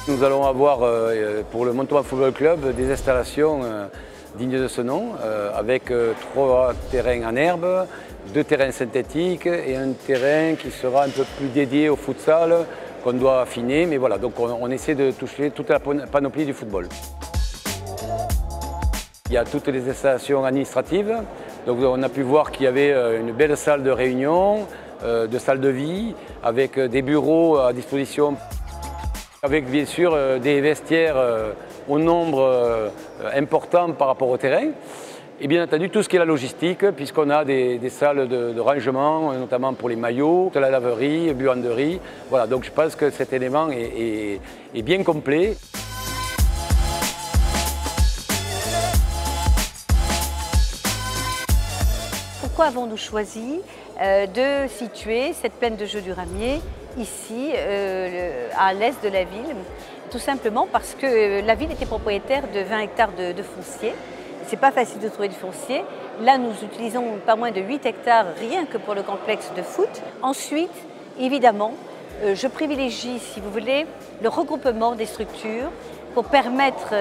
Nous allons avoir pour le Montauban Football Club des installations dignes de ce nom, avec 3 terrains en herbe, 2 terrains synthétiques et un terrain qui sera un peu plus dédié au futsal qu'on doit affiner. Mais voilà, donc on essaie de toucher toute la panoplie du football. Il y a toutes les installations administratives. Donc on a pu voir qu'il y avait une belle salle de réunion, de salle de vie, avec des bureaux à disposition, avec bien sûr des vestiaires au nombre important par rapport au terrain. Et bien entendu tout ce qui est la logistique, puisqu'on a des salles de rangement, notamment pour les maillots, de la laverie, buanderie. Voilà, donc je pense que cet élément est bien complet. Pourquoi avons-nous choisi de situer cette plaine de jeux du Ramier ici, à l'est de la ville? Tout simplement parce que la ville était propriétaire de 20 hectares de foncier. Ce n'est pas facile de trouver du foncier. Là, nous utilisons pas moins de 8 hectares rien que pour le complexe de foot. Ensuite, évidemment, je privilégie, si vous voulez, le regroupement des structures pour permettre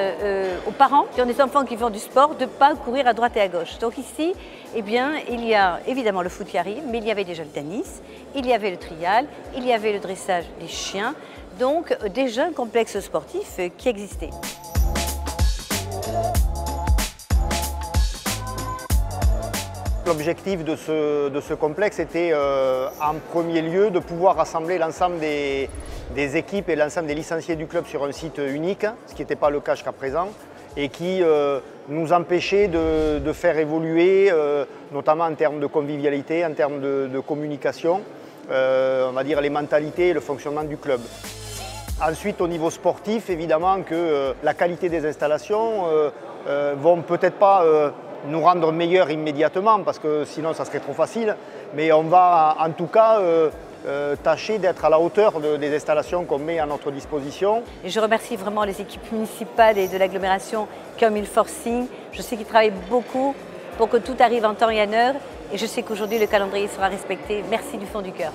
aux parents qui ont des enfants qui font du sport de ne pas courir à droite et à gauche. Donc ici, eh bien, il y a évidemment le foot qui arrive, mais il y avait déjà le tennis, il y avait le trial, il y avait le dressage des chiens, donc déjà un complexe sportif qui existait. L'objectif de ce complexe était en premier lieu de pouvoir rassembler l'ensemble des équipes et l'ensemble des licenciés du club sur un site unique, ce qui n'était pas le cas jusqu'à présent, et qui nous empêchait de faire évoluer, notamment en termes de convivialité, en termes de communication, on va dire les mentalités et le fonctionnement du club. Ensuite, au niveau sportif, évidemment que la qualité des installations vont peut-être pas nous rendre meilleurs immédiatement, parce que sinon ça serait trop facile, mais on va en tout cas tâcher d'être à la hauteur des installations qu'on met à notre disposition. Et je remercie vraiment les équipes municipales et de l'agglomération qui ont mis le forcing. Je sais qu'ils travaillent beaucoup pour que tout arrive en temps et en heure, et je sais qu'aujourd'hui le calendrier sera respecté. Merci du fond du cœur.